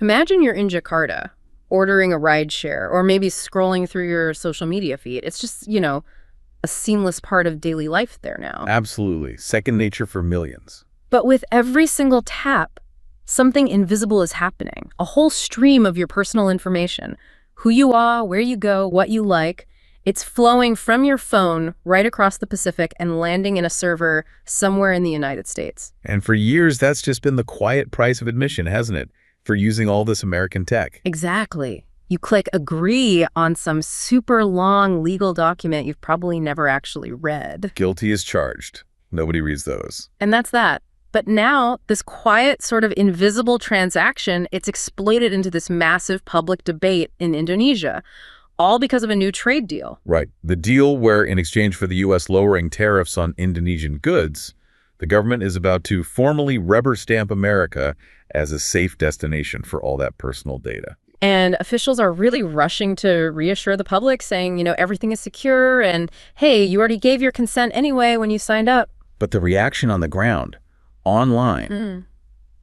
Imagine you're in Jakarta, ordering a ride share, or maybe scrolling through your social media feed. It's just, a seamless part of daily life there now. Absolutely. Second nature for millions. But with every single tap, something invisible is happening. A whole stream of your personal information. Who you are, where you go, what you like. It's flowing from your phone right across the Pacific and landing in a server somewhere in the United States. And for years, that's just been the quiet price of admission, hasn't it? For using all this American tech. Exactly. You click agree on some super long legal document you've probably never actually read. Guilty as charged. Nobody reads those. And that's that. But now, this quiet, sort of invisible transaction, it's exploded into this massive public debate in Indonesia, all because of a new trade deal. Right. The deal where, in exchange for the U.S. lowering tariffs on Indonesian goods, the government is about to formally rubber stamp America as a safe destination for all that personal data. And officials are really rushing to reassure the public, saying, everything is secure, and hey, you already gave your consent anyway when you signed up. But the reaction on the ground, online,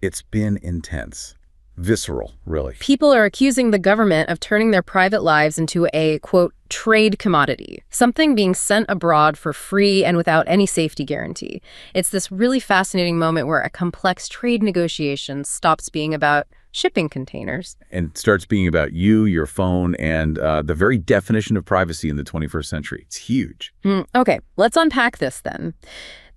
it's been intense. Visceral, really. People are accusing the government of turning their private lives into a, quote, trade commodity, something being sent abroad for free and without any safety guarantee. It's this really fascinating moment where a complex trade negotiation stops being about shipping containers. And starts being about you, your phone, and the very definition of privacy in the 21st century. It's huge. Okay, let's unpack this then.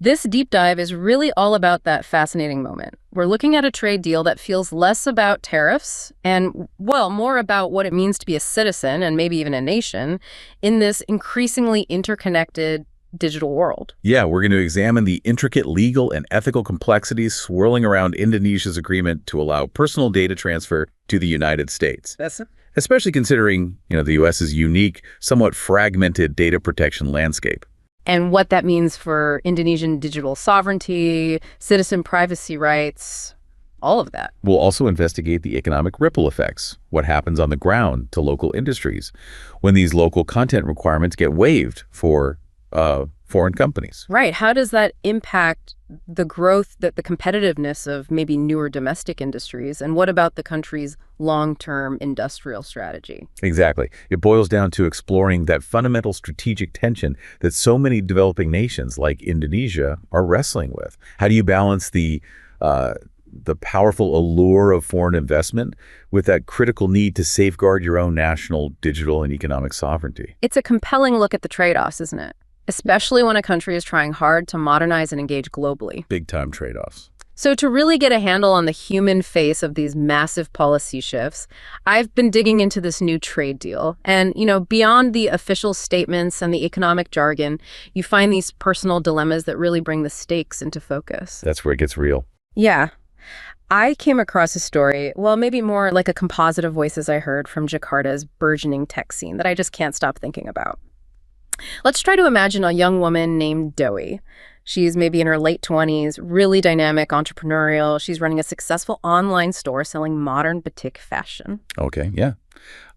This deep dive is really all about that fascinating moment. We're looking at a trade deal that feels less about tariffs and, well, more about what it means to be a citizen and maybe even a nation in this increasingly interconnected digital world. Yeah, we're going to examine the intricate legal and ethical complexities swirling around Indonesia's agreement to allow personal data transfer to the United States. Especially considering, the U.S.'s unique, somewhat fragmented data protection landscape. And what that means for Indonesian digital sovereignty, citizen privacy rights, all of that. We'll also investigate the economic ripple effects, what happens on the ground to local industries when these local content requirements get waived for foreign companies. Right. How does that impact the growth, the competitiveness of maybe newer domestic industries? And what about the country's long-term industrial strategy? Exactly. It boils down to exploring that fundamental strategic tension that so many developing nations like Indonesia are wrestling with. How do you balance the powerful allure of foreign investment with that critical need to safeguard your own national digital and economic sovereignty? It's a compelling look at the trade-offs, isn't it? Especially when a country is trying hard to modernize and engage globally. Big-time trade-offs. So to really get a handle on the human face of these massive policy shifts, I've been digging into this new trade deal. And, beyond the official statements and the economic jargon, you find these personal dilemmas that really bring the stakes into focus. That's where it gets real. Yeah. I came across a story, well, maybe more like a composite of voices I heard from Jakarta's burgeoning tech scene that I just can't stop thinking about. Let's try to imagine a young woman named Doi. She's maybe in her late 20s, really dynamic, entrepreneurial. She's running a successful online store selling modern batik fashion. Okay, yeah.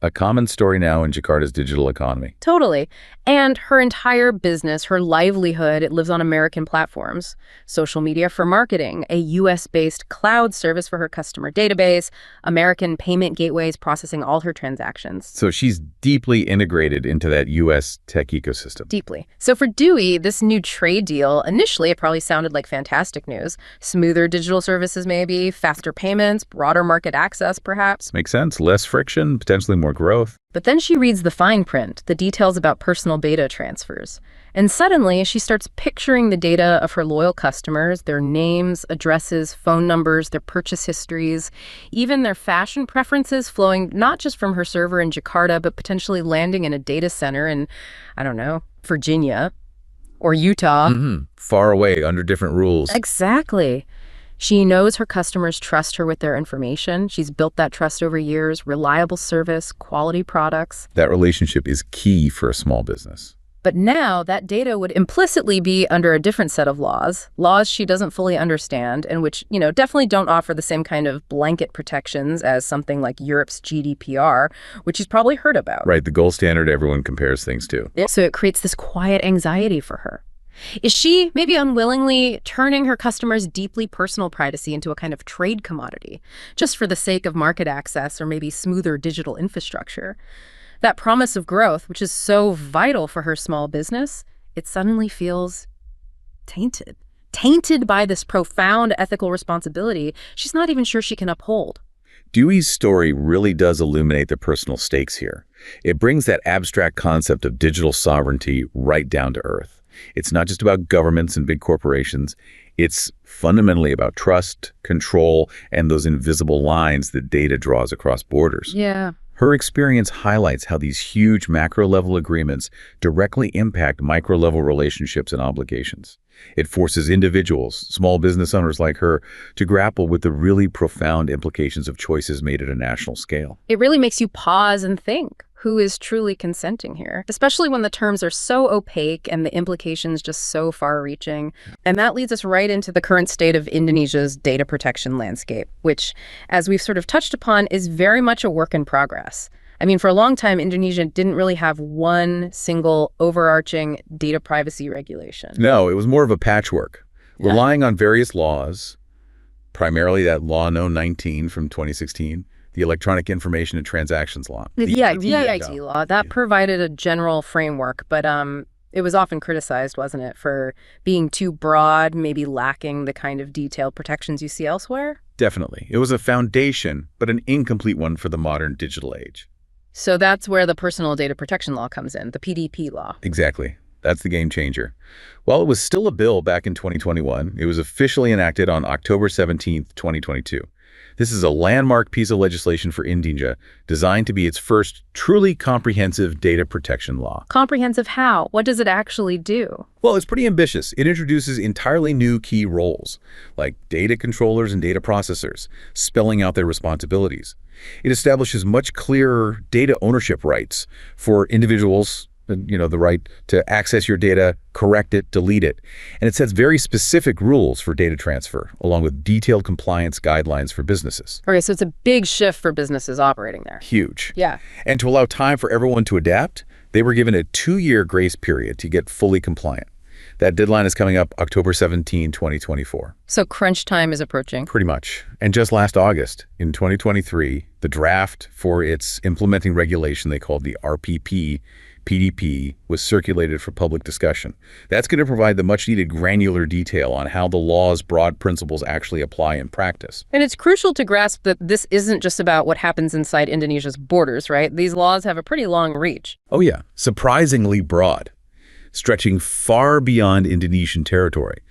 A common story now in Jakarta's digital economy. Totally. And her entire business, her livelihood, it lives on American platforms. Social media for marketing, a US-based cloud service for her customer database, American payment gateways processing all her transactions. So she's deeply integrated into that US tech ecosystem. Deeply. So for Dewey, this new trade deal, initially it probably sounded like fantastic news. Smoother digital services maybe, faster payments, broader market access perhaps. Makes sense. Less friction, potentially more growth. But then she reads the fine print, the details about personal data transfers. And suddenly she starts picturing the data of her loyal customers, their names, addresses, phone numbers, their purchase histories, even their fashion preferences flowing not just from her server in Jakarta, but potentially landing in a data center in, Virginia or Utah. Far away, under different rules. Exactly. She knows her customers trust her with their information. She's built that trust over years, reliable service, quality products. That relationship is key for a small business. But now that data would implicitly be under a different set of laws she doesn't fully understand and which, definitely don't offer the same kind of blanket protections as something like Europe's GDPR, which she's probably heard about. Right, the gold standard everyone compares things to. So it creates this quiet anxiety for her. Is she maybe unwillingly turning her customers' deeply personal privacy into a kind of trade commodity, just for the sake of market access or maybe smoother digital infrastructure? That promise of growth, which is so vital for her small business, it suddenly feels tainted. Tainted by this profound ethical responsibility she's not even sure she can uphold. Dewey's story really does illuminate the personal stakes here. It brings that abstract concept of digital sovereignty right down to earth. It's not just about governments and big corporations. It's fundamentally about trust, control, and those invisible lines that data draws across borders. Yeah. Her experience highlights how these huge macro-level agreements directly impact micro-level relationships and obligations. It forces individuals, small business owners like her, to grapple with the really profound implications of choices made at a national scale. It really makes you pause and think, who is truly consenting here? Especially when the terms are so opaque and the implications just so far-reaching. And that leads us right into the current state of Indonesia's data protection landscape, which, as we've sort of touched upon, is very much a work in progress. I mean, for a long time, Indonesia didn't really have one single overarching data privacy regulation. No, it was more of a patchwork, relying on various laws, primarily that Law No. 19 from 2016, the Electronic Information and Transactions Law. The EIT law, that provided a general framework, but it was often criticized, wasn't it, for being too broad, maybe lacking the kind of detailed protections you see elsewhere? Definitely. It was a foundation, but an incomplete one for the modern digital age. So that's where the Personal Data Protection Law comes in, the PDP law. Exactly. That's the game changer. While it was still a bill back in 2021, it was officially enacted on October 17th, 2022. This is a landmark piece of legislation for Indonesia, designed to be its first truly comprehensive data protection law. Comprehensive how? What does it actually do? Well, it's pretty ambitious. It introduces entirely new key roles, like data controllers and data processors, spelling out their responsibilities. It establishes much clearer data ownership rights for individuals, the right to access your data, correct it, delete it. And it sets very specific rules for data transfer, along with detailed compliance guidelines for businesses. Okay, so it's a big shift for businesses operating there. Huge. Yeah. And to allow time for everyone to adapt, they were given a 2-year grace period to get fully compliant. That deadline is coming up October 17, 2024. So crunch time is approaching. Pretty much. And just last August, in 2023, the draft for its implementing regulation they called the RPP PDP was circulated for public discussion. That's going to provide the much-needed granular detail on how the law's broad principles actually apply in practice. And it's crucial to grasp that this isn't just about what happens inside Indonesia's borders, right? These laws have a pretty long reach. Oh yeah, surprisingly broad, stretching far beyond Indonesian territory.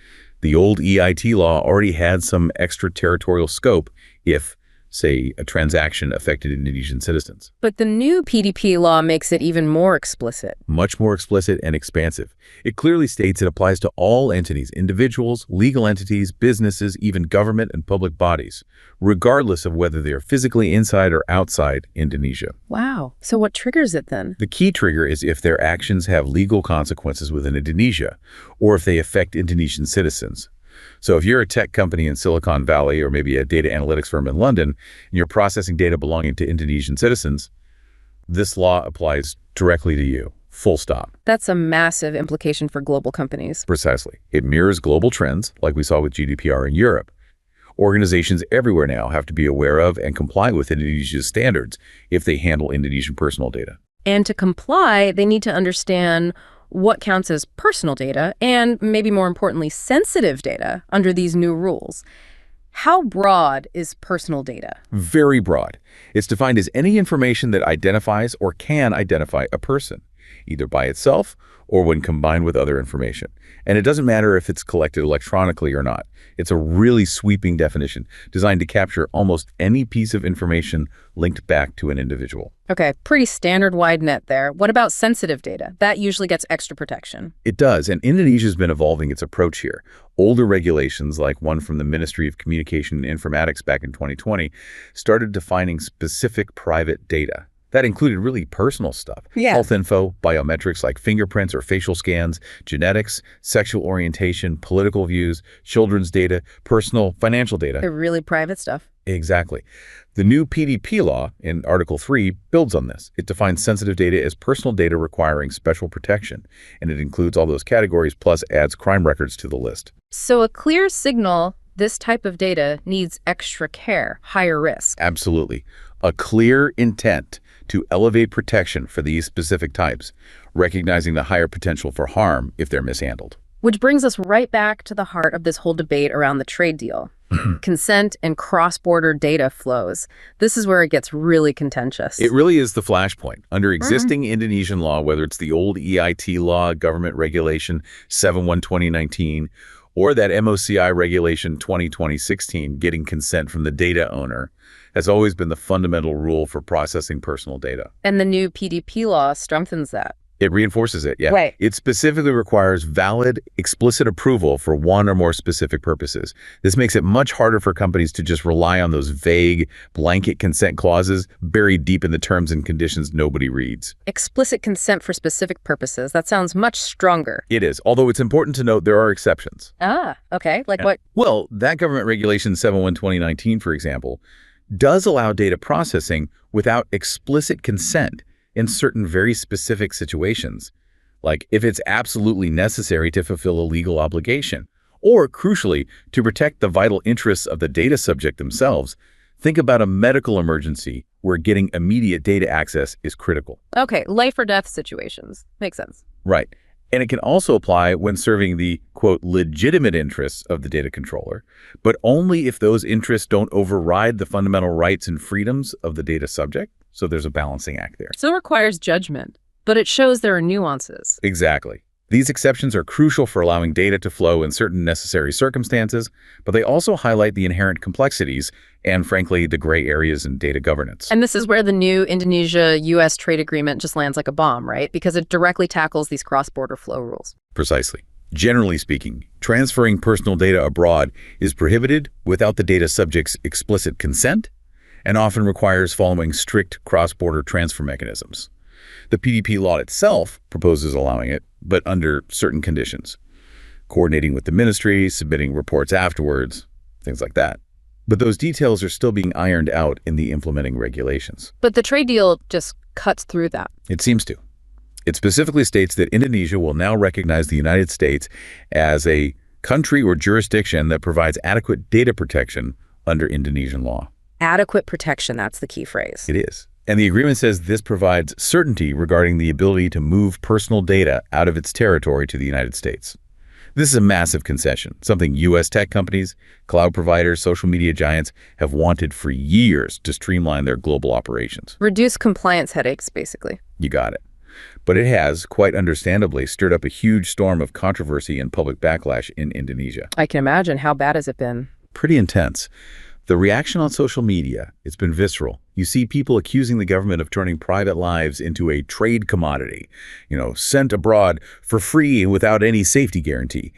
The old EIT law already had some extraterritorial scope if, say, a transaction affected Indonesian citizens. But the new PDP law makes it even more explicit. Much more explicit and expansive. It clearly states it applies to all entities, individuals, legal entities, businesses, even government and public bodies, regardless of whether they are physically inside or outside Indonesia. Wow. So what triggers it then? The key trigger is if their actions have legal consequences within Indonesia, or if they affect Indonesian citizens. So if you're a tech company in Silicon Valley or maybe a data analytics firm in London, and you're processing data belonging to Indonesian citizens, this law applies directly to you, full stop. That's a massive implication for global companies. Precisely. It mirrors global trends, like we saw with GDPR in Europe. Organizations everywhere now have to be aware of and comply with Indonesia's standards if they handle Indonesian personal data. And to comply, they need to understand what counts as personal data and, maybe more importantly, sensitive data under these new rules. How broad is personal data? Very broad. It's defined as any information that identifies or can identify a person, either by itself or when combined with other information. And it doesn't matter if it's collected electronically or not. It's a really sweeping definition designed to capture almost any piece of information linked back to an individual. Okay, pretty standard wide net there. What about sensitive data? That usually gets extra protection. It does, and Indonesia's been evolving its approach here. Older regulations, like one from the Ministry of Communication and Informatics back in 2020, started defining specific private data. That included really personal stuff. Yeah. Health info, biometrics like fingerprints or facial scans, genetics, sexual orientation, political views, children's data, personal, financial data. The really private stuff. Exactly. The new PDP law in Article 3 builds on this. It defines sensitive data as personal data requiring special protection, and it includes all those categories plus adds crime records to the list. So a clear signal this type of data needs extra care, higher risk. Absolutely. A clear intent to elevate protection for these specific types, recognizing the higher potential for harm if they're mishandled. Which brings us right back to the heart of this whole debate around the trade deal. Consent and cross-border data flows. This is where it gets really contentious. It really is the flashpoint. Under existing Indonesian law, whether it's the old EIT law, Government Regulation 71/2019, or that MOCI Regulation 20/2016, getting consent from the data owner, has always been the fundamental rule for processing personal data. And the new PDP law strengthens that. It reinforces it, yeah. Right. It specifically requires valid, explicit approval for one or more specific purposes. This makes it much harder for companies to just rely on those vague, blanket consent clauses buried deep in the terms and conditions nobody reads. Explicit consent for specific purposes. That sounds much stronger. It is, although it's important to note there are exceptions. Ah, okay. Like what? Well, that Government Regulation 71/2019, for example, does allow data processing without explicit consent in certain very specific situations, like if it's absolutely necessary to fulfill a legal obligation, or crucially, to protect the vital interests of the data subject themselves. Think about a medical emergency where getting immediate data access is critical. Okay, life or death situations. Makes sense. Right. And it can also apply when serving the, quote, legitimate interests of the data controller, but only if those interests don't override the fundamental rights and freedoms of the data subject. So there's a balancing act there. So it requires judgment, but it shows there are nuances. Exactly. These exceptions are crucial for allowing data to flow in certain necessary circumstances, but they also highlight the inherent complexities and, frankly, the gray areas in data governance. And this is where the new Indonesia-US trade agreement just lands like a bomb, right? Because it directly tackles these cross-border flow rules. Precisely. Generally speaking, transferring personal data abroad is prohibited without the data subject's explicit consent and often requires following strict cross-border transfer mechanisms. The PDP law itself proposes allowing it, but under certain conditions, coordinating with the ministry, submitting reports afterwards, things like that. But those details are still being ironed out in the implementing regulations. But the trade deal just cuts through that. It seems to. It specifically states that Indonesia will now recognize the United States as a country or jurisdiction that provides adequate data protection under Indonesian law. Adequate protection, that's the key phrase. It is. And the agreement says this provides certainty regarding the ability to move personal data out of its territory to the United States. This is a massive concession, something U.S. tech companies, cloud providers, social media giants have wanted for years to streamline their global operations. Reduce compliance headaches, basically. You got it. But it has, quite understandably, stirred up a huge storm of controversy and public backlash in Indonesia. I can imagine. How bad has it been? Pretty intense. The reaction on social media, it's been visceral. You see people accusing the government of turning private lives into a trade commodity, sent abroad for free and without any safety guarantee.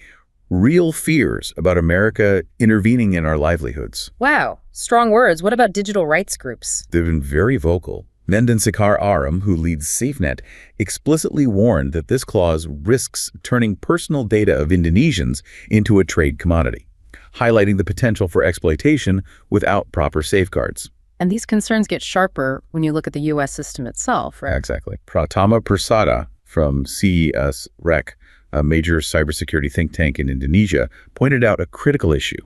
Real fears about America intervening in our livelihoods. Wow, strong words. What about digital rights groups? They've been very vocal. Mendan Sekar Aram, who leads SafeNet, explicitly warned that this clause risks turning personal data of Indonesians into a trade commodity, highlighting the potential for exploitation without proper safeguards. And these concerns get sharper when you look at the U.S. system itself, right? Exactly. Pratama Persada from CES REC, a major cybersecurity think tank in Indonesia, pointed out a critical issue.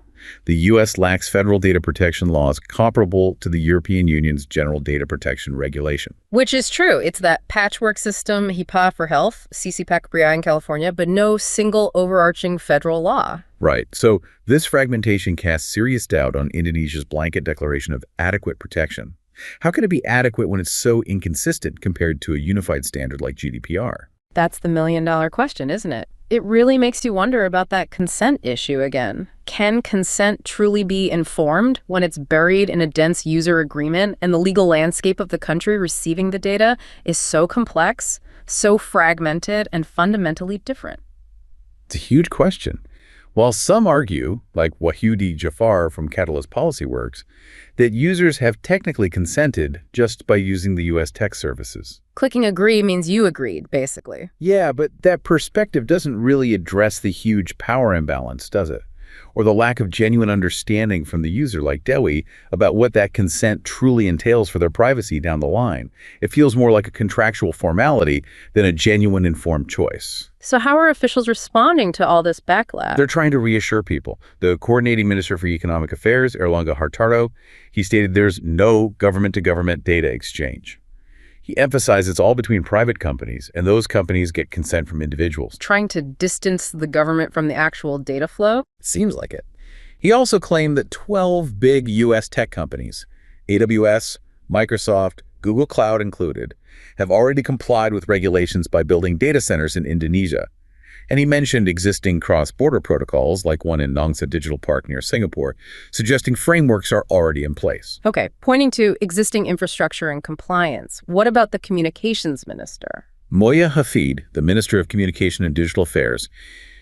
The U.S. lacks federal data protection laws comparable to the European Union's General Data Protection Regulation. Which is true. It's that patchwork system, HIPAA for health, CCPAC-BRIA in California, but no single overarching federal law. Right. So this fragmentation casts serious doubt on Indonesia's blanket declaration of adequate protection. How can it be adequate when it's so inconsistent compared to a unified standard like GDPR? That's the million-dollar question, isn't it? It really makes you wonder about that consent issue again. Can consent truly be informed when it's buried in a dense user agreement and the legal landscape of the country receiving the data is so complex, so fragmented, and fundamentally different? It's a huge question. While some argue, like Wahyudi Jafar from Catalyst Policy Works, that users have technically consented just by using the U.S. tech services. Clicking agree means you agreed, basically. Yeah, but that perspective doesn't really address the huge power imbalance, does it? Or the lack of genuine understanding from the user like Dewi about what that consent truly entails for their privacy down the line. It feels more like a contractual formality than a genuine informed choice. So how are officials responding to all this backlash? They're trying to reassure people. The coordinating minister for economic affairs, Erlangga Hartarto, he stated there's no government-to-government data exchange. He emphasized it's all between private companies, and those companies get consent from individuals. Trying to distance the government from the actual data flow? Seems like it. He also claimed that 12 big U.S. tech companies, AWS, Microsoft, Google Cloud included, have already complied with regulations by building data centers in Indonesia. And he mentioned existing cross-border protocols, like one in Nongsa Digital Park near Singapore, suggesting frameworks are already in place. Okay, pointing to existing infrastructure and compliance. What about the communications minister? Moya Hafid, the Minister of Communication and Digital Affairs,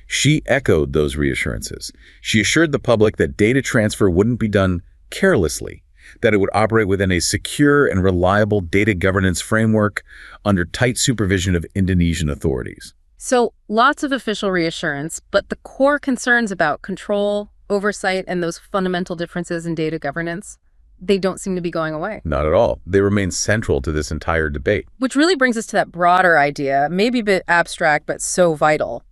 she echoed those reassurances. She assured the public that data transfer wouldn't be done carelessly, that it would operate within a secure and reliable data governance framework under tight supervision of Indonesian authorities. So lots of official reassurance, but the core concerns about control, oversight, and those fundamental differences in data governance, they don't seem to be going away. Not at all. They remain central to this entire debate. Which really brings us to that broader idea, maybe a bit abstract, but so vital.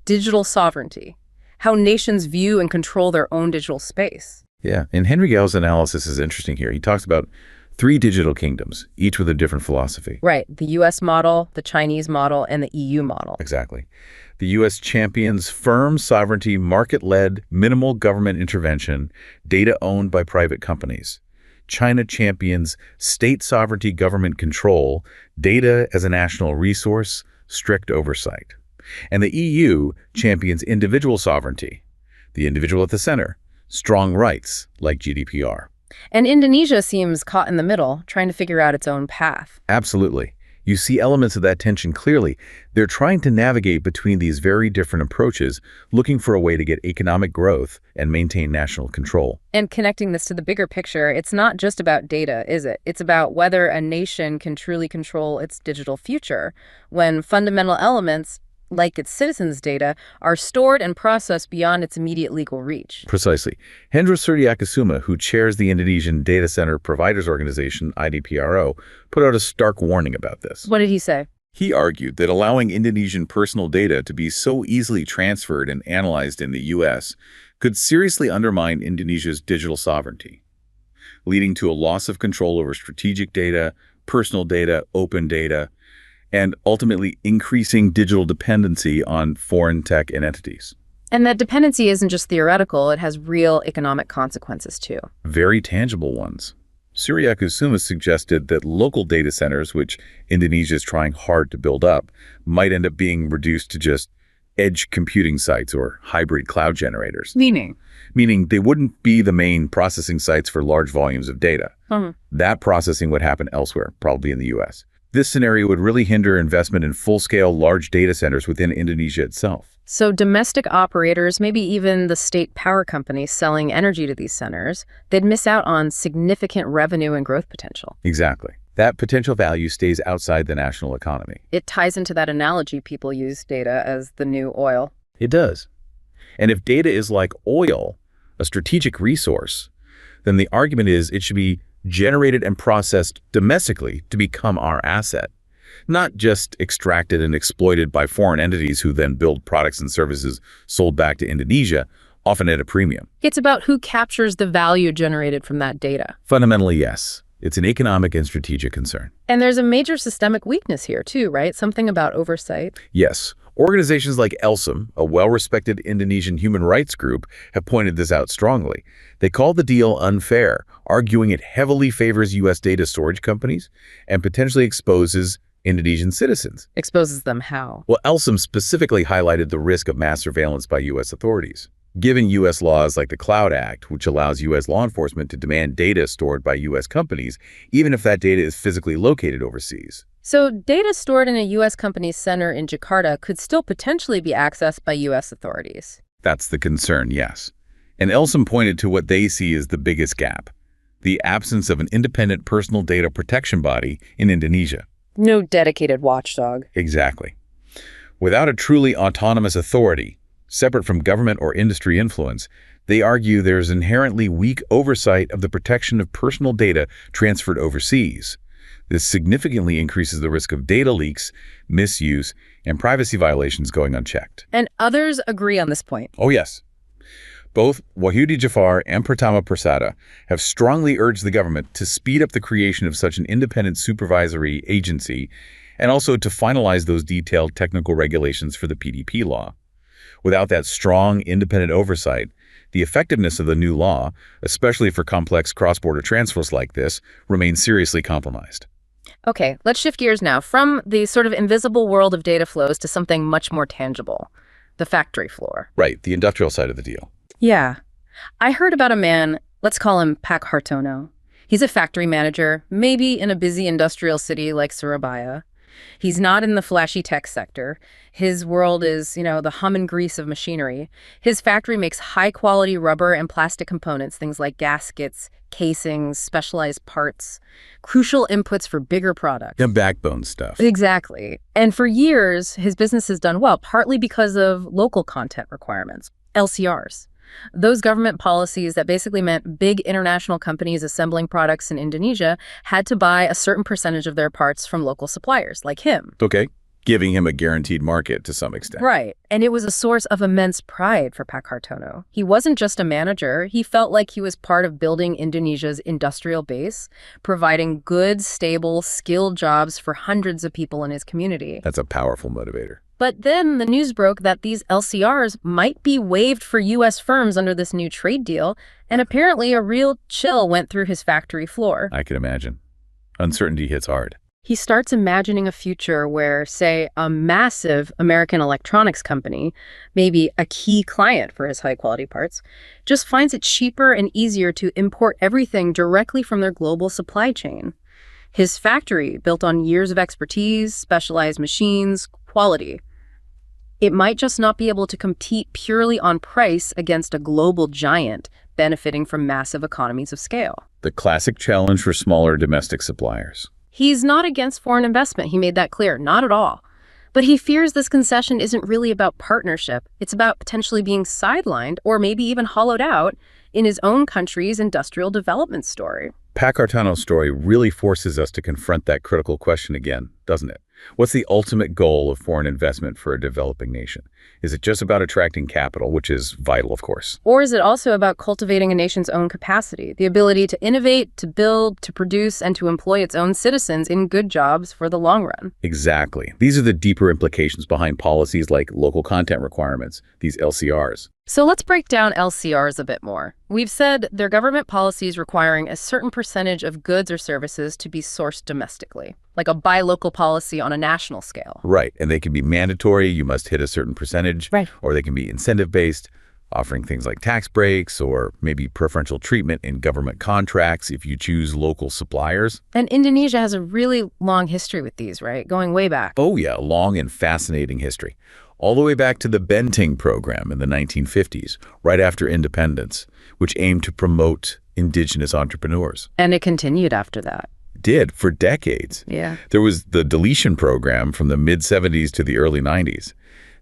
Digital sovereignty. How nations view and control their own digital space. Yeah, and Henry Gao's analysis is interesting here. He talks about 3 digital kingdoms, each with a different philosophy. Right, the U.S. model, the Chinese model, and the EU model. Exactly. The U.S. champions firm sovereignty, market-led, minimal government intervention, data owned by private companies. China champions state sovereignty, government control, data as a national resource, strict oversight. And the EU champions individual sovereignty, the individual at the center, strong rights like GDPR. And Indonesia seems caught in the middle, trying to figure out its own path. Absolutely. You see elements of that tension clearly. They're trying to navigate between these very different approaches, looking for a way to get economic growth and maintain national control. And connecting this to the bigger picture, it's not just about data, is it? It's about whether a nation can truly control its digital future when fundamental elements, like its citizens' data, are stored and processed beyond its immediate legal reach. Precisely. Hendra Suryakusuma, who chairs the Indonesian Data Center Providers Organization, IDPRO, put out a stark warning about this. What did he say? He argued that allowing Indonesian personal data to be so easily transferred and analyzed in the U.S. could seriously undermine Indonesia's digital sovereignty, leading to a loss of control over strategic data, personal data, open data, and ultimately increasing digital dependency on foreign tech and entities. And that dependency isn't just theoretical, it has real economic consequences too. Very tangible ones. Suryakusuma suggested that local data centers, which Indonesia is trying hard to build up, might end up being reduced to just edge computing sites or hybrid cloud generators. Meaning They wouldn't be the main processing sites for large volumes of data. That processing would happen elsewhere, probably in the U.S. This scenario would really hinder investment in full-scale large data centers within Indonesia itself. So domestic operators, maybe even the state power companies selling energy to these centers, they'd miss out on significant revenue and growth potential. Exactly. That potential value stays outside the national economy. It ties into that analogy people use data as the new oil. It does. And if data is like oil, a strategic resource, then the argument is it should be generated and processed domestically to become our asset, not just extracted and exploited by foreign entities who then build products and services sold back to Indonesia, often at a premium. It's about who captures the value generated from that data. Fundamentally, yes. It's an economic and strategic concern. And there's a major systemic weakness here too, right? Something about oversight. Yes. Organizations like ELSAM, a well-respected Indonesian human rights group, have pointed this out strongly. They call the deal unfair, arguing it heavily favors U.S. data storage companies and potentially exposes Indonesian citizens. Exposes them how? Well, ELSAM specifically highlighted the risk of mass surveillance by U.S. authorities. Given U.S. laws like the Cloud Act, which allows U.S. law enforcement to demand data stored by U.S. companies, even if that data is physically located overseas. So data stored in a U.S. company's center in Jakarta could still potentially be accessed by U.S. authorities. That's the concern, yes. And Elsom pointed to what they see as the biggest gap: the absence of an independent personal data protection body in Indonesia. No dedicated watchdog. Exactly. Without a truly autonomous authority, separate from government or industry influence, they argue there's inherently weak oversight of the protection of personal data transferred overseas. This significantly increases the risk of data leaks, misuse, and privacy violations going unchecked. And others agree on this point. Oh, yes. Both Wahyudi Jafar and Pratama Persada have strongly urged the government to speed up the creation of such an independent supervisory agency and also to finalize those detailed technical regulations for the PDP law. Without that strong, independent oversight, the effectiveness of the new law, especially for complex cross-border transfers like this, remains seriously compromised. Okay, let's shift gears now from the sort of invisible world of data flows to something much more tangible, the factory floor. Right, the industrial side of the deal. Yeah. I heard about a man, let's call him Pak Hartono. He's a factory manager, maybe in a busy industrial city like Surabaya. He's not in the flashy tech sector. His world is, the hum and grease of machinery. His factory makes high-quality rubber and plastic components, things like gaskets, casings, specialized parts, crucial inputs for bigger products. The backbone stuff. Exactly. And for years, his business has done well, partly because of local content requirements, LCRs. Those government policies that basically meant big international companies assembling products in Indonesia had to buy a certain percentage of their parts from local suppliers, like him. Okay, giving him a guaranteed market to some extent. Right. And it was a source of immense pride for Pak Hartono. He wasn't just a manager. He felt like he was part of building Indonesia's industrial base, providing good, stable, skilled jobs for hundreds of people in his community. That's a powerful motivator. But then the news broke that these LCRs might be waived for U.S. firms under this new trade deal, and apparently a real chill went through his factory floor. I can imagine. Uncertainty hits hard. He starts imagining a future where, say, a massive American electronics company, maybe a key client for his high-quality parts, just finds it cheaper and easier to import everything directly from their global supply chain. His factory, built on years of expertise, specialized machines, quality, it might just not be able to compete purely on price against a global giant benefiting from massive economies of scale. The classic challenge for smaller domestic suppliers. He's not against foreign investment, he made that clear, not at all. But he fears this concession isn't really about partnership. It's about potentially being sidelined or maybe even hollowed out in his own country's industrial development story. Pak Hartono's story really forces us to confront that critical question again, doesn't it? What's the ultimate goal of foreign investment for a developing nation? Is it just about attracting capital, which is vital, of course? Or is it also about cultivating a nation's own capacity, the ability to innovate, to build, to produce, and to employ its own citizens in good jobs for the long run? Exactly. These are the deeper implications behind policies like local content requirements, these LCRs. So let's break down LCRs a bit more. We've said they're government policies requiring a certain percentage of goods or services to be sourced domestically, like a buy local policy on a national scale. Right, and they can be mandatory, you must hit a certain percentage, right, or they can be incentive-based, offering things like tax breaks or maybe preferential treatment in government contracts if you choose local suppliers. And Indonesia has a really long history with these, right? Going way back. Oh yeah, a long and fascinating history. All the way back to the Benting program in the 1950s, right after independence, which aimed to promote indigenous entrepreneurs. And it continued after that. Did, for decades. Yeah. There was the deletion program from the mid-70s to the early 90s.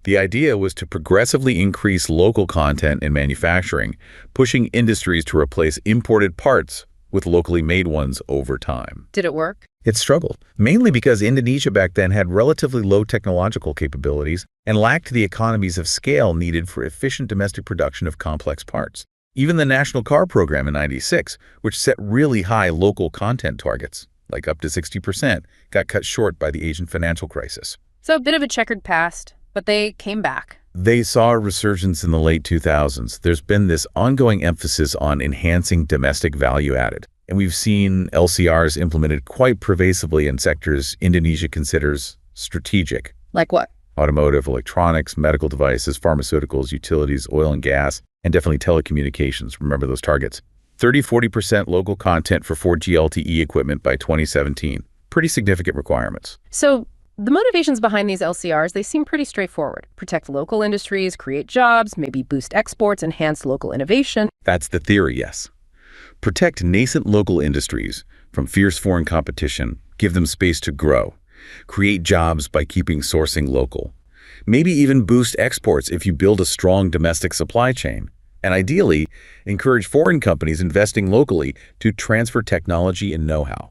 The idea was to progressively increase local content in manufacturing, pushing industries to replace imported parts with locally made ones over time. Did it work? It struggled, mainly because Indonesia back then had relatively low technological capabilities and lacked the economies of scale needed for efficient domestic production of complex parts. Even the National Car Program in '96, which set really high local content targets, like up to 60%, got cut short by the Asian financial crisis. So a bit of a checkered past, but they came back. They saw a resurgence in the late 2000s. There's been this ongoing emphasis on enhancing domestic value added. And we've seen LCRs implemented quite pervasively in sectors Indonesia considers strategic. Like what? Automotive, electronics, medical devices, pharmaceuticals, utilities, oil and gas, and definitely telecommunications. Remember those targets. 30–40% local content for 4G LTE equipment by 2017. Pretty significant requirements. So The motivations behind these LCRs, they seem pretty straightforward. Protect local industries, create jobs, maybe boost exports, enhance local innovation. That's the theory, yes. Protect nascent local industries from fierce foreign competition, give them space to grow. Create jobs by keeping sourcing local. Maybe even boost exports if you build a strong domestic supply chain. And ideally, encourage foreign companies investing locally to transfer technology and know-how.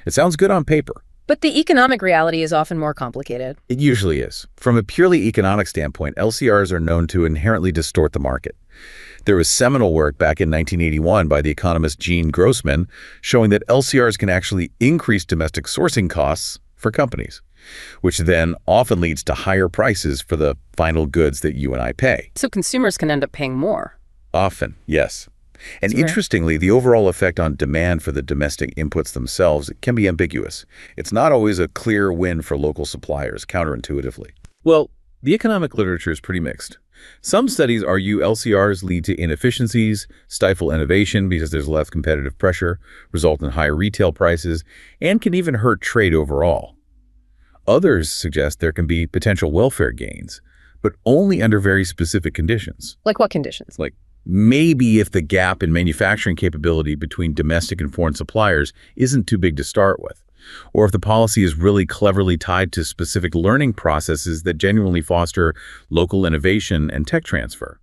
It sounds good on paper. But the economic reality is often more complicated. It usually is. From a purely economic standpoint, LCRs are known to inherently distort the market. There was seminal work back in 1981 by the economist Gene Grossman showing that LCRs can actually increase domestic sourcing costs for companies, which then often leads to higher prices for the final goods that you and I pay. So consumers can end up paying more. Often, yes. And interestingly, the overall effect on demand for the domestic inputs themselves can be ambiguous. It's not always a clear win for local suppliers, counterintuitively. Well, the economic literature is pretty mixed. Some studies argue LCRs lead to inefficiencies, stifle innovation because there's less competitive pressure, result in higher retail prices, and can even hurt trade overall. Others suggest there can be potential welfare gains, but only under very specific conditions. Like what conditions? Like maybe if the gap in manufacturing capability between domestic and foreign suppliers isn't too big to start with, or if the policy is really cleverly tied to specific learning processes that genuinely foster local innovation and tech transfer.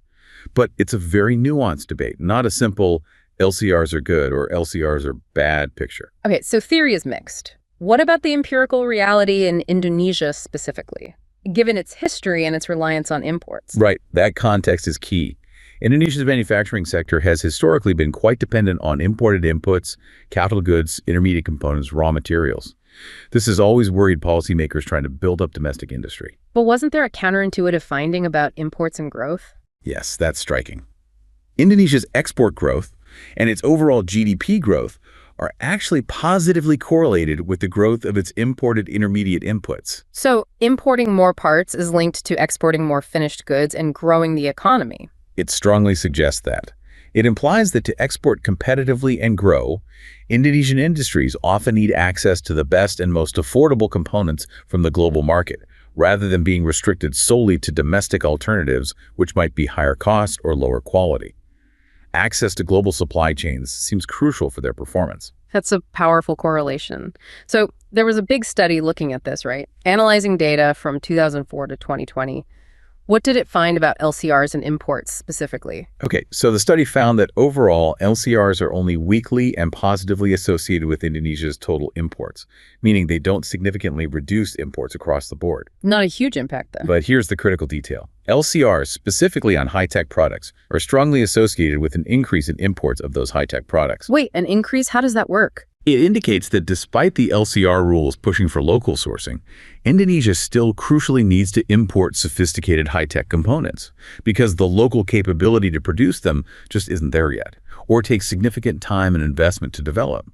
But it's a very nuanced debate, not a simple LCRs are good or LCRs are bad picture. Okay, so theory is mixed. What about the empirical reality in Indonesia specifically, given its history and its reliance on imports? Right, that context is key. Indonesia's manufacturing sector has historically been quite dependent on imported inputs, capital goods, intermediate components, raw materials. This has always worried policymakers trying to build up domestic industry. But wasn't there a counterintuitive finding about imports and growth? Yes, that's striking. Indonesia's export growth and its overall GDP growth are actually positively correlated with the growth of its imported intermediate inputs. So importing more parts is linked to exporting more finished goods and growing the economy. It strongly suggests that. It implies that to export competitively and grow, Indonesian industries often need access to the best and most affordable components from the global market, rather than being restricted solely to domestic alternatives, which might be higher cost or lower quality. Access to global supply chains seems crucial for their performance. That's a powerful correlation. So there was a big study looking at this, right? Analyzing data from 2004 to 2020. What did it find about LCRs and imports specifically? Okay, so the study found that overall, LCRs are only weakly and positively associated with Indonesia's total imports, meaning they don't significantly reduce imports across the board. Not a huge impact, though. But here's the critical detail. LCRs, specifically on high-tech products, are strongly associated with an increase in imports of those high-tech products. Wait, an increase? How does that work? It indicates that despite the LCR rules pushing for local sourcing, Indonesia still crucially needs to import sophisticated high-tech components because the local capability to produce them just isn't there yet, or takes significant time and investment to develop.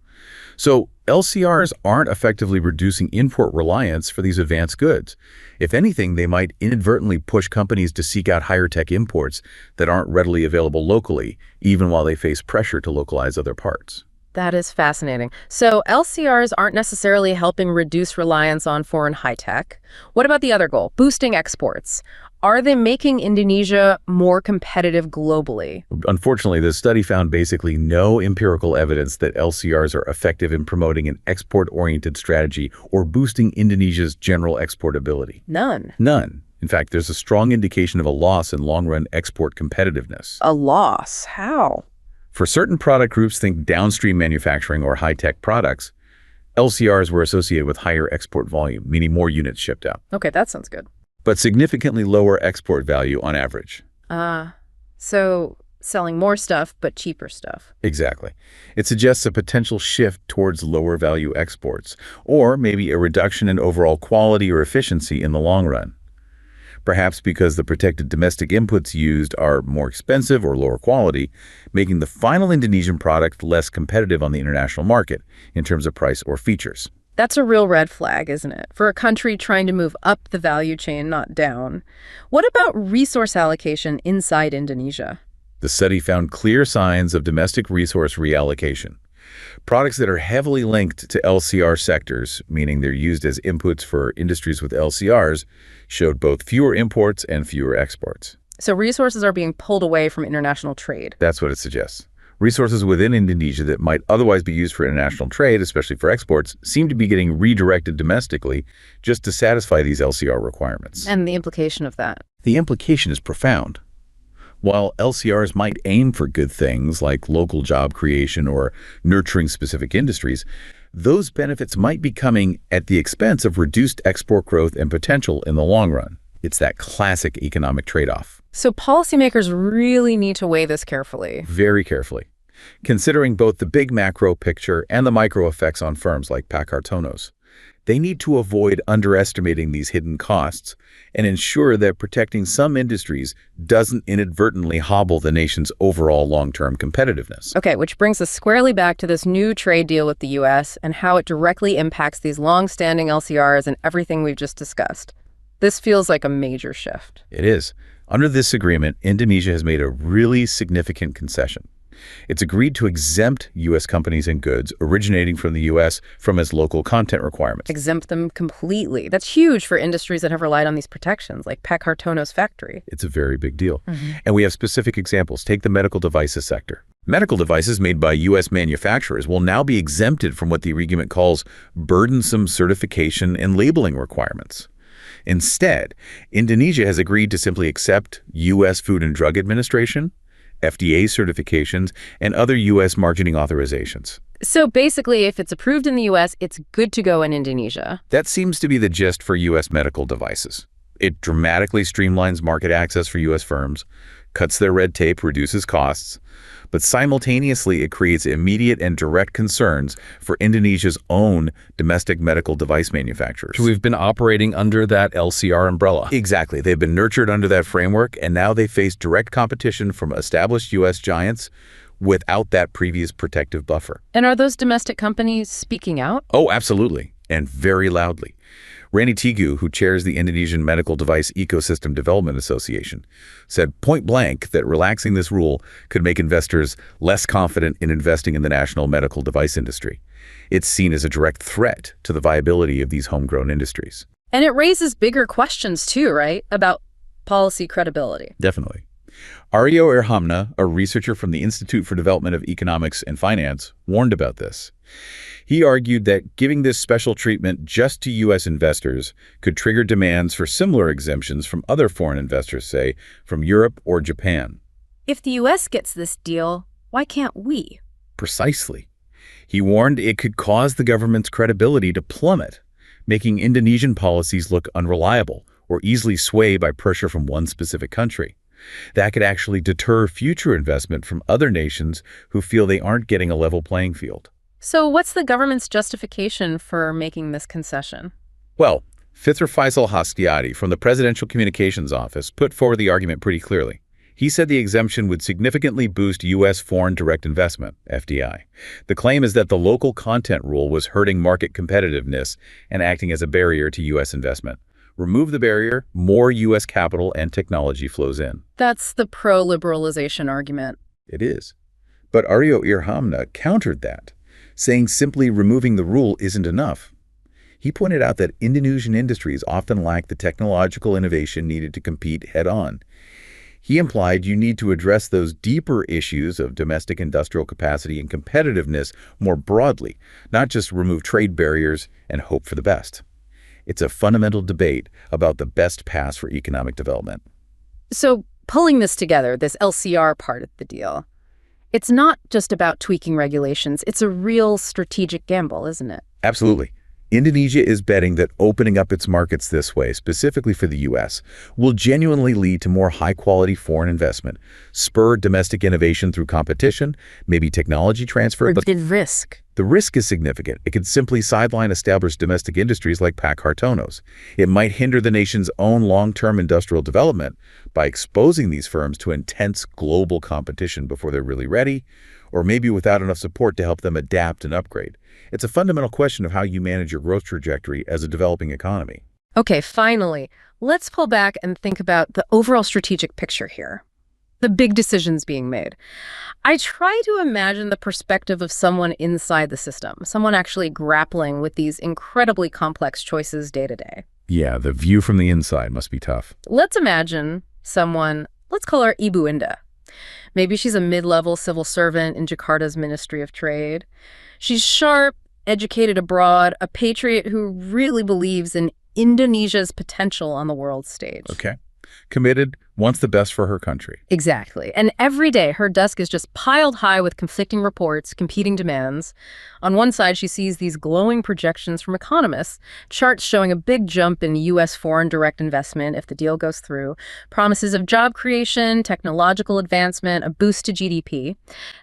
So LCRs aren't effectively reducing import reliance for these advanced goods. If anything, they might inadvertently push companies to seek out higher-tech imports that aren't readily available locally, even while they face pressure to localize other parts. That is fascinating. So LCRs aren't necessarily helping reduce reliance on foreign high-tech. What about the other goal, boosting exports? Are they making Indonesia more competitive globally? Unfortunately, the study found basically no empirical evidence that LCRs are effective in promoting an export-oriented strategy or boosting Indonesia's general exportability. None. None. In fact, there's a strong indication of a loss in long-run export competitiveness. A loss? How? For certain product groups, think downstream manufacturing or high-tech products, LCRs were associated with higher export volume, meaning more units shipped out. Okay, that sounds good. But significantly lower export value on average. So selling more stuff, but cheaper stuff. Exactly. It suggests a potential shift towards lower value exports, or maybe a reduction in overall quality or efficiency in the long run. Perhaps because the protected domestic inputs used are more expensive or lower quality, making the final Indonesian product less competitive on the international market in terms of price or features. That's a real red flag, isn't it? For a country trying to move up the value chain, not down. What about resource allocation inside Indonesia? The study found clear signs of domestic resource reallocation. Products that are heavily linked to LCR sectors, meaning they're used as inputs for industries with LCRs, showed both fewer imports and fewer exports. So resources are being pulled away from international trade. That's what it suggests. Resources within Indonesia that might otherwise be used for international trade, especially for exports, seem to be getting redirected domestically just to satisfy these LCR requirements. And the implication of that? The implication is profound. While LCRs might aim for good things like local job creation or nurturing specific industries, those benefits might be coming at the expense of reduced export growth and potential in the long run. It's that classic economic trade-off. So policymakers really need to weigh this carefully. Very carefully, considering both the big macro picture and the micro effects on firms like Tonos. They need to avoid underestimating these hidden costs and ensure that protecting some industries doesn't inadvertently hobble the nation's overall long-term competitiveness. Okay, which brings us squarely back to this new trade deal with the U.S. and how it directly impacts these long-standing LCRs and everything we've just discussed. This feels like a major shift. It is. Under this agreement, Indonesia has made a really significant concession. It's agreed to exempt U.S. companies and goods originating from the U.S. from its local content requirements. Exempt them completely. That's huge for industries that have relied on these protections, like Tonos factory. It's a very big deal. And we have specific examples. Take the medical devices sector. Medical devices made by U.S. manufacturers will now be exempted from what the agreement calls burdensome certification and labeling requirements. Instead, Indonesia has agreed to simply accept U.S. Food and Drug Administration, FDA certifications, and other U.S. marketing authorizations. So basically, if it's approved in the U.S., it's good to go in Indonesia. That seems to be the gist for U.S. medical devices. It dramatically streamlines market access for U.S. firms, cuts their red tape, reduces costs, but simultaneously it creates immediate and direct concerns for Indonesia's own domestic medical device manufacturers. We've been operating under that LCR umbrella. Exactly. They've been nurtured under that framework, and now they face direct competition from established U.S. giants without that previous protective buffer. And are those domestic companies speaking out? Oh, absolutely, and very loudly. Randy Tigu, who chairs the Indonesian Medical Device Ecosystem Development Association, said point blank that relaxing this rule could make investors less confident in investing in the national medical device industry. It's seen as a direct threat to the viability of these homegrown industries. And it raises bigger questions too, right? About policy credibility. Definitely. Aryo Irhamna, a researcher from the Institute for Development of Economics and Finance, warned about this. He argued that giving this special treatment just to U.S. investors could trigger demands for similar exemptions from other foreign investors, say, from Europe or Japan. If the U.S. gets this deal, why can't we? Precisely. He warned it could cause the government's credibility to plummet, making Indonesian policies look unreliable or easily swayed by pressure from one specific country. That could actually deter future investment from other nations who feel they aren't getting a level playing field. So what's the government's justification for making this concession? Well, Fithur Faisal Hastiati from the Presidential Communications Office put forward the argument pretty clearly. He said the exemption would significantly boost U.S. foreign direct investment, FDI. The claim is that the local content rule was hurting market competitiveness and acting as a barrier to U.S. investment. Remove the barrier, more U.S. capital and technology flows in. That's the pro-liberalization argument. It is. But Aryo Irhamna countered that, saying simply removing the rule isn't enough. He pointed out that Indonesian industries often lack the technological innovation needed to compete head-on. He implied you need to address those deeper issues of domestic industrial capacity and competitiveness more broadly, not just remove trade barriers and hope for the best. It's a fundamental debate about the best paths for economic development. So pulling this together, this LCR part of the deal, it's not just about tweaking regulations. It's a real strategic gamble, isn't it? Absolutely. Indonesia is betting that opening up its markets this way, specifically for the U.S., will genuinely lead to more high-quality foreign investment, spur domestic innovation through competition, maybe technology transfer. But the risk. The risk is significant. It could simply sideline established domestic industries like Tonos. It might hinder the nation's own long-term industrial development by exposing these firms to intense global competition before they're really ready, or maybe without enough support to help them adapt and upgrade. It's a fundamental question of how you manage your growth trajectory as a developing economy. Okay, finally, let's pull back and think about the overall strategic picture here. The big decisions being made. I try to imagine the perspective of someone inside the system, someone actually grappling with these incredibly complex choices day to day. Yeah, the view from the inside must be tough. Let's imagine someone, let's call her Ibu Indah. Maybe she's a mid-level civil servant in Jakarta's Ministry of Trade. She's sharp, educated abroad, a patriot who really believes in Indonesia's potential on the world stage. Okay. Committed, wants the best for her country. Exactly. And every day, her desk is just piled high with conflicting reports, competing demands. On one side, she sees these glowing projections from economists, charts showing a big jump in U.S. foreign direct investment if the deal goes through, promises of job creation, technological advancement, a boost to GDP.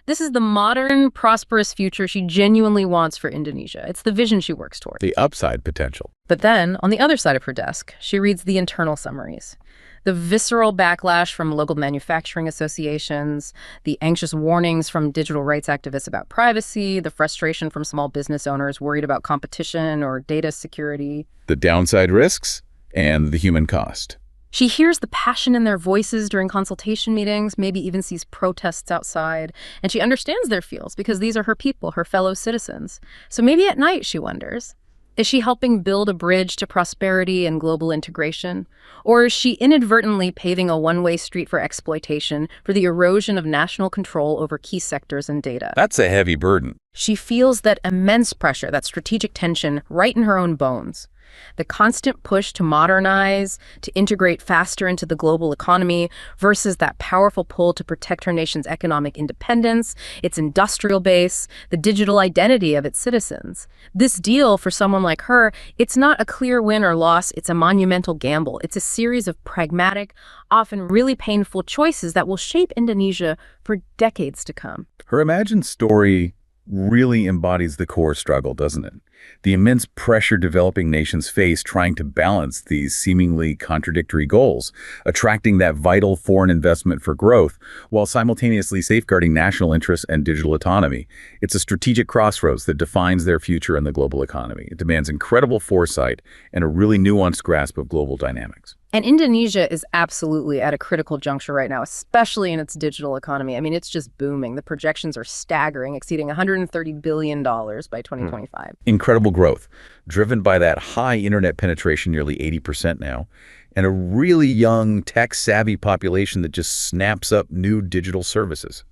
This is the modern, prosperous future she genuinely wants for Indonesia. It's the vision she works toward. The upside potential. But then, on the other side of her desk, she reads the internal summaries. The visceral backlash from local manufacturing associations, the anxious warnings from digital rights activists about privacy, the frustration from small business owners worried about competition or data security. The downside risks and the human cost. She hears the passion in their voices during consultation meetings, maybe even sees protests outside, and she understands their feels because these are her people, her fellow citizens. So maybe at night, she wonders, is she helping build a bridge to prosperity and global integration? Or is she inadvertently paving a one-way street for exploitation, for the erosion of national control over key sectors and data? That's a heavy burden. She feels that immense pressure, that strategic tension, right in her own bones. The constant push to modernize, to integrate faster into the global economy, versus that powerful pull to protect her nation's economic independence, its industrial base, the digital identity of its citizens. This deal, for someone like her, it's not a clear win or loss, it's a monumental gamble. It's a series of pragmatic, often really painful choices that will shape Indonesia for decades to come. Her imagined story really embodies the core struggle, doesn't it? The immense pressure developing nations face trying to balance these seemingly contradictory goals, attracting that vital foreign investment for growth while simultaneously safeguarding national interests and digital autonomy. It's a strategic crossroads that defines their future in the global economy. It demands incredible foresight and a really nuanced grasp of global dynamics. And Indonesia is absolutely at a critical juncture right now, especially in its digital economy. I mean, it's just booming. The projections are staggering, exceeding $130 billion by 2025. Incredible growth, driven by that high internet penetration, nearly 80% now, and a really young, tech-savvy population that just snaps up new digital services.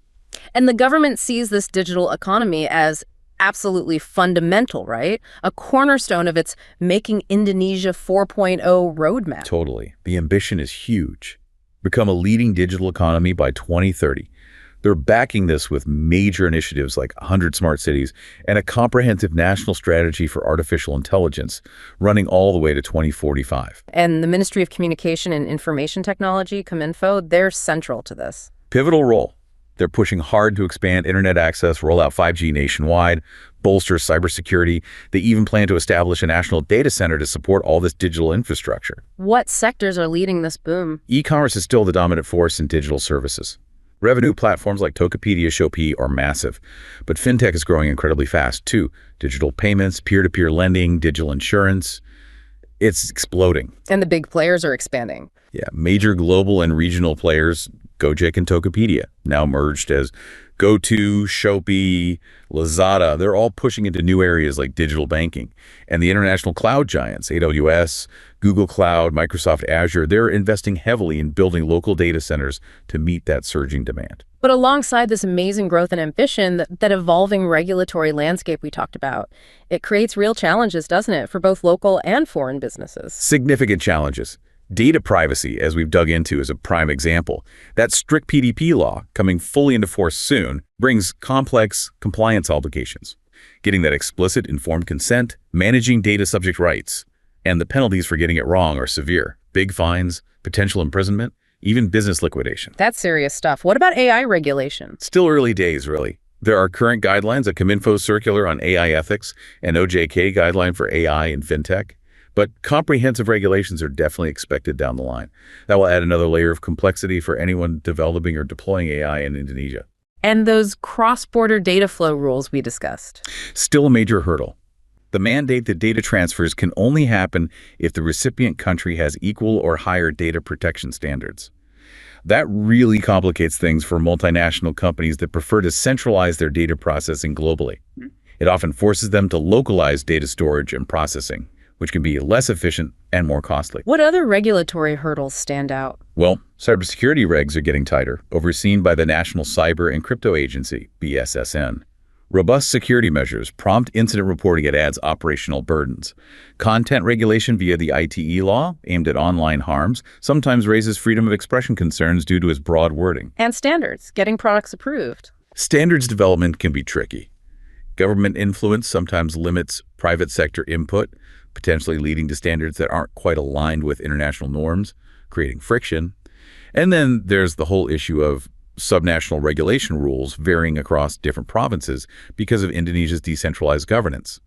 And the government sees this digital economy as absolutely fundamental, right? A cornerstone of its Making Indonesia 4.0 roadmap. Totally. The ambition is huge. Become a leading digital economy by 2030. They're backing this with major initiatives like 100 smart cities and a comprehensive national strategy for artificial intelligence running all the way to 2045. And the Ministry of Communication and Information Technology, Cominfo, they're central to this. Pivotal role. They're pushing hard to expand internet access, roll out 5G nationwide, bolster cybersecurity. They even plan to establish a national data center to support all this digital infrastructure. What sectors are leading this boom? E-commerce is still the dominant force in digital services. Revenue platforms like Tokopedia, Shopee are massive, but fintech is growing incredibly fast too. Digital payments, peer-to-peer lending, digital insurance. It's exploding. And the big players are expanding. Yeah, major global and regional players, Gojek and Tokopedia, now merged as GoTo, Shopee, Lazada. They're all pushing into new areas like digital banking. And the international cloud giants, AWS, Google Cloud, Microsoft Azure, they're investing heavily in building local data centers to meet that surging demand. But alongside this amazing growth and ambition, that evolving regulatory landscape we talked about, it creates real challenges, doesn't it, for both local and foreign businesses? Significant challenges. Data privacy, as we've dug into, is a prime example. That strict PDP law, coming fully into force soon, brings complex compliance obligations. Getting that explicit, informed consent, managing data subject rights, and the penalties for getting it wrong are severe. Big fines, potential imprisonment, even business liquidation. That's serious stuff. What about AI regulation? Still early days, really. There are current guidelines, a Cominfo circular on AI ethics, and OJK guideline for AI and fintech. But comprehensive regulations are definitely expected down the line. That will add another layer of complexity for anyone developing or deploying AI in Indonesia. And those cross-border data flow rules we discussed. Still a major hurdle. The mandate that data transfers can only happen if the recipient country has equal or higher data protection standards. That really complicates things for multinational companies that prefer to centralize their data processing globally. It often forces them to localize data storage and processing, which can be less efficient and more costly. What other regulatory hurdles stand out? Well, cybersecurity regs are getting tighter, overseen by the National Cyber and Crypto Agency, BSSN. Robust security measures prompt incident reporting. It adds operational burdens. Content regulation via the ITE law, aimed at online harms, sometimes raises freedom of expression concerns due to its broad wording. And standards, getting products approved. Standards development can be tricky. Government influence sometimes limits private sector input, potentially leading to standards that aren't quite aligned with international norms, creating friction. And then there's the whole issue of subnational regulation rules varying across different provinces because of Indonesia's decentralized governance.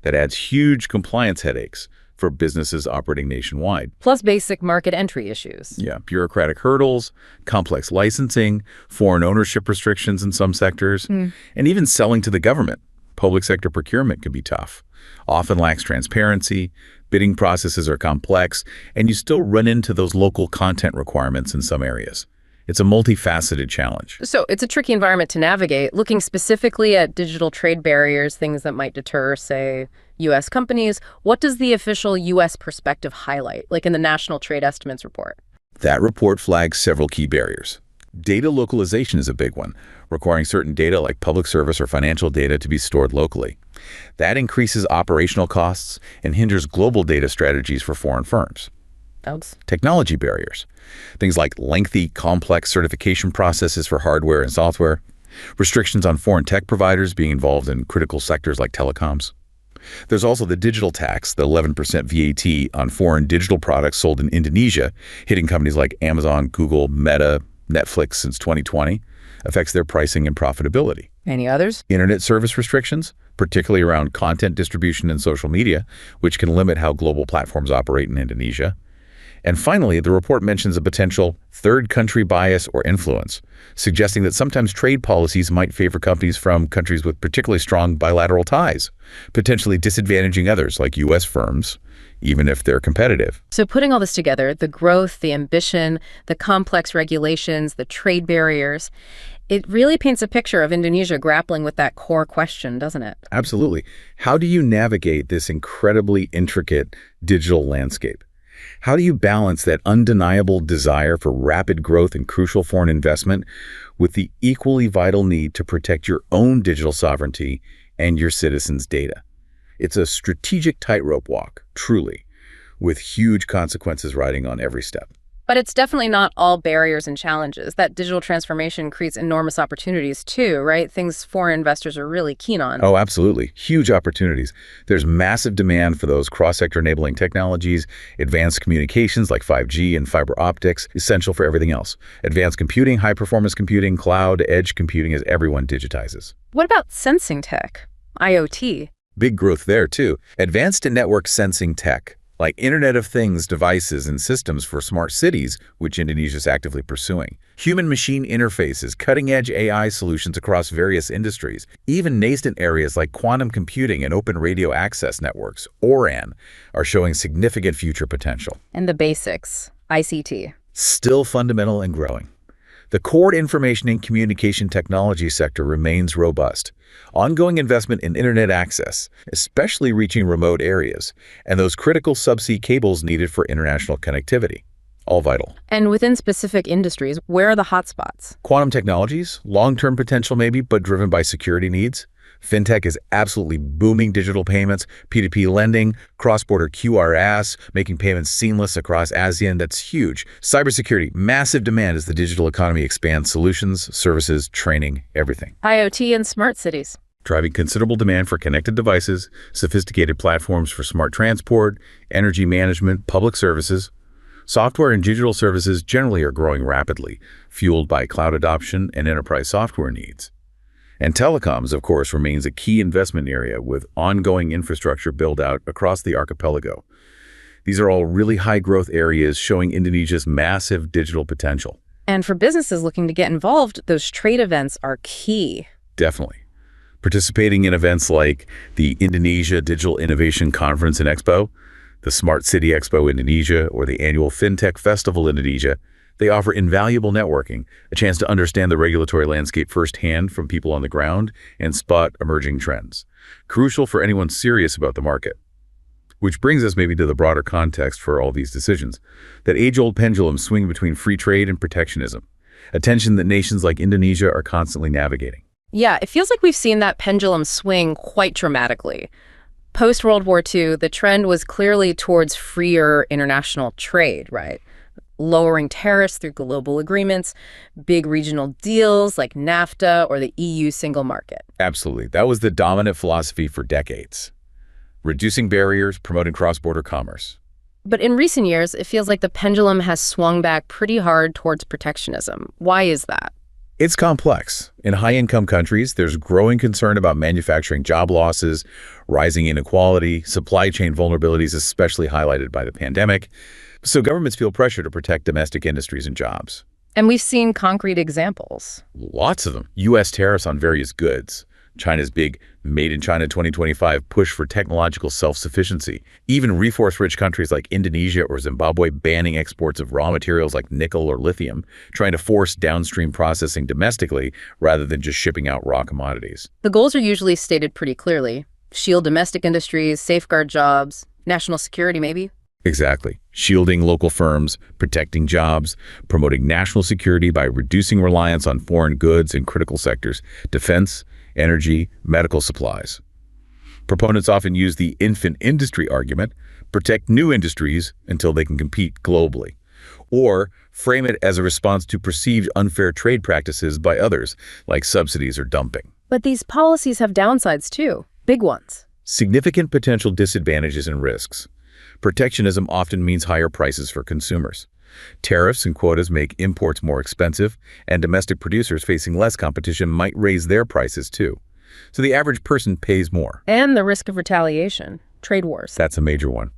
That adds huge compliance headaches for businesses operating nationwide. Plus basic market entry issues. Yeah, bureaucratic hurdles, complex licensing, foreign ownership restrictions in some sectors, and even selling to the government. Public sector procurement can be tough, often lacks transparency, bidding processes are complex, and you still run into those local content requirements in some areas. It's a multifaceted challenge. So it's a tricky environment to navigate. Looking specifically at digital trade barriers, things that might deter, say, U.S. companies, what does the official U.S. perspective highlight, like in the National Trade Estimates report? That report flags several key barriers. Data localization is a big one, requiring certain data like public service or financial data to be stored locally. That increases operational costs and hinders global data strategies for foreign firms. Technology barriers. Things like lengthy, complex certification processes for hardware and software, restrictions on foreign tech providers being involved in critical sectors like telecoms. There's also the digital tax, the 11% VAT on foreign digital products sold in Indonesia, hitting companies like Amazon, Google, Meta, Netflix since 2020, affects their pricing and profitability. Any others? Internet service restrictions, particularly around content distribution and social media, which can limit how global platforms operate in Indonesia. And finally, the report mentions a potential third country bias or influence, suggesting that sometimes trade policies might favor companies from countries with particularly strong bilateral ties, potentially disadvantaging others like U.S. firms, even if they're competitive. So putting all this together, the growth, the ambition, the complex regulations, the trade barriers, it really paints a picture of Indonesia grappling with that core question, doesn't it? Absolutely. How do you navigate this incredibly intricate digital landscape? How do you balance that undeniable desire for rapid growth and crucial foreign investment with the equally vital need to protect your own digital sovereignty and your citizens' data? It's a strategic tightrope walk, truly, with huge consequences riding on every step. But it's definitely not all barriers and challenges. That digital transformation creates enormous opportunities too, right? Things foreign investors are really keen on. Oh, absolutely. Huge opportunities. There's massive demand for those cross-sector enabling technologies, advanced communications like 5G and fiber optics, essential for everything else. Advanced computing, high-performance computing, cloud, edge computing as everyone digitizes. What about sensing tech, IoT? Big growth there too. Advanced and network sensing tech, like Internet of Things devices and systems for smart cities, which Indonesia is actively pursuing. Human-machine interfaces, cutting-edge AI solutions across various industries. Even nascent areas like quantum computing and open radio access networks, ORAN, are showing significant future potential. And the basics, ICT. Still fundamental and growing. The core information and communication technology sector remains robust. Ongoing investment in internet access, especially reaching remote areas, and those critical subsea cables needed for international connectivity. All vital. And within specific industries, where are the hotspots? Quantum technologies, long-term potential maybe, but driven by security needs. Fintech is absolutely booming. Digital payments, P2P lending, cross-border QRS, making payments seamless across ASEAN. That's huge. Cybersecurity, massive demand as the digital economy expands solutions, services, training, everything. IoT and smart cities. Driving considerable demand for connected devices, sophisticated platforms for smart transport, energy management, public services. Software and digital services generally are growing rapidly, fueled by cloud adoption and enterprise software needs. And telecoms, of course, remains a key investment area with ongoing infrastructure build-out across the archipelago. These are all really high-growth areas showing Indonesia's massive digital potential. And for businesses looking to get involved, those trade events are key. Definitely. Participating in events like the Indonesia Digital Innovation Conference and Expo, the Smart City Expo Indonesia, or the annual FinTech Festival Indonesia, They offer invaluable networking, a chance to understand the regulatory landscape firsthand from people on the ground and spot emerging trends. Crucial for anyone serious about the market. Which brings us maybe to the broader context for all these decisions. That age-old pendulum swing between free trade and protectionism, a tension that nations like Indonesia are constantly navigating. Yeah, it feels like we've seen that pendulum swing quite dramatically. Post-World War II, the trend was clearly towards freer international trade, right? Lowering tariffs through global agreements, big regional deals like NAFTA or the EU single market. Absolutely. That was the dominant philosophy for decades. Reducing barriers, promoting cross-border commerce. But in recent years, it feels like the pendulum has swung back pretty hard towards protectionism. Why is that? It's complex. In high-income countries, there's growing concern about manufacturing job losses, rising inequality, supply chain vulnerabilities, especially highlighted by the pandemic. So governments feel pressure to protect domestic industries and jobs. And we've seen concrete examples. Lots of them. U.S. tariffs on various goods. China's big Made in China 2025 push for technological self-sufficiency. Even resource-rich countries like Indonesia or Zimbabwe banning exports of raw materials like nickel or lithium, trying to force downstream processing domestically rather than just shipping out raw commodities. The goals are usually stated pretty clearly. Shield domestic industries, safeguard jobs, national security maybe. Exactly. Shielding local firms, protecting jobs, promoting national security by reducing reliance on foreign goods in critical sectors, defense, energy, medical supplies. Proponents often use the infant industry argument, protect new industries until they can compete globally, or frame it as a response to perceived unfair trade practices by others, like subsidies or dumping. But these policies have downsides too, big ones. Significant potential disadvantages and risks. Protectionism often means higher prices for consumers. Tariffs and quotas make imports more expensive, and domestic producers facing less competition might raise their prices too. So the average person pays more. And the risk of retaliation, trade wars. That's a major one.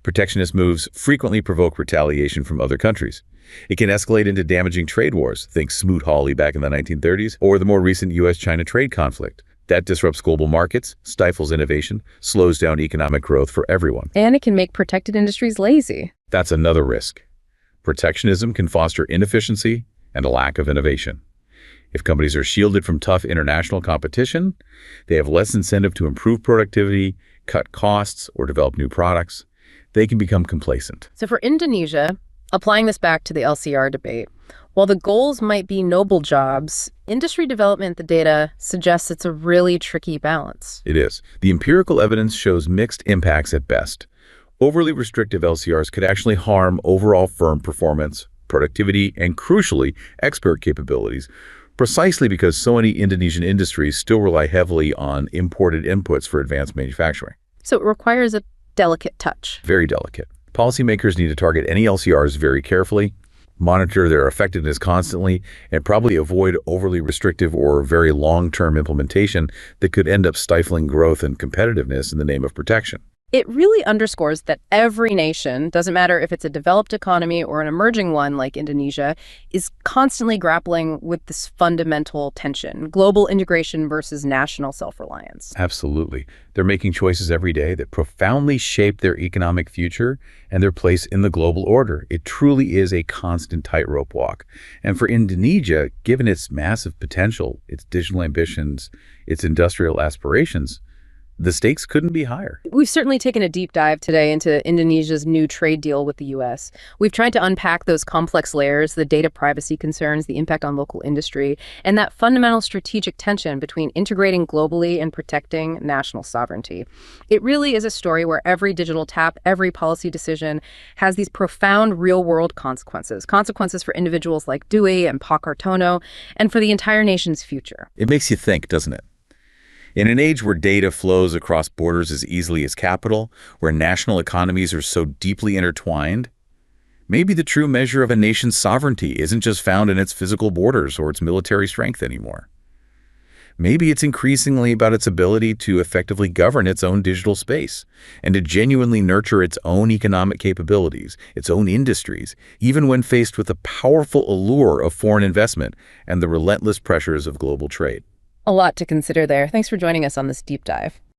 Protectionist moves frequently provoke retaliation from other countries. It can escalate into damaging trade wars, think Smoot-Hawley back in the 1930s, or the more recent U.S.-China trade conflict. That disrupts global markets, stifles innovation, slows down economic growth for everyone. And it can make protected industries lazy. That's another risk. Protectionism can foster inefficiency and a lack of innovation. If companies are shielded from tough international competition, they have less incentive to improve productivity, cut costs, or develop new products. They can become complacent. So for Indonesia, applying this back to the LCR debate, while the goals might be noble jobs, industry development, the data suggests it's a really tricky balance. It is. The empirical evidence shows mixed impacts at best. Overly restrictive LCRs could actually harm overall firm performance, productivity, and crucially, export capabilities, precisely because so many Indonesian industries still rely heavily on imported inputs for advanced manufacturing. So it requires a delicate touch. Very delicate. Policymakers need to target any LCRs very carefully, monitor their effectiveness constantly, and probably avoid overly restrictive or very long-term implementation that could end up stifling growth and competitiveness in the name of protection. It really underscores that every nation, doesn't matter if it's a developed economy or an emerging one like Indonesia, is constantly grappling with this fundamental tension, global integration versus national self-reliance. Absolutely. They're making choices every day that profoundly shape their economic future and their place in the global order. It truly is a constant tightrope walk. And for Indonesia, given its massive potential, its digital ambitions, its industrial aspirations, the stakes couldn't be higher. We've certainly taken a deep dive today into Indonesia's new trade deal with the U.S. We've tried to unpack those complex layers, the data privacy concerns, the impact on local industry, and that fundamental strategic tension between integrating globally and protecting national sovereignty. It really is a story where every digital tap, every policy decision has these profound real-world consequences. Consequences for individuals like Dewey and Pak Hartono, and for the entire nation's future. It makes you think, doesn't it? In an age where data flows across borders as easily as capital, where national economies are so deeply intertwined, maybe the true measure of a nation's sovereignty isn't just found in its physical borders or its military strength anymore. Maybe it's increasingly about its ability to effectively govern its own digital space and to genuinely nurture its own economic capabilities, its own industries, even when faced with the powerful allure of foreign investment and the relentless pressures of global trade. A lot to consider there. Thanks for joining us on this deep dive.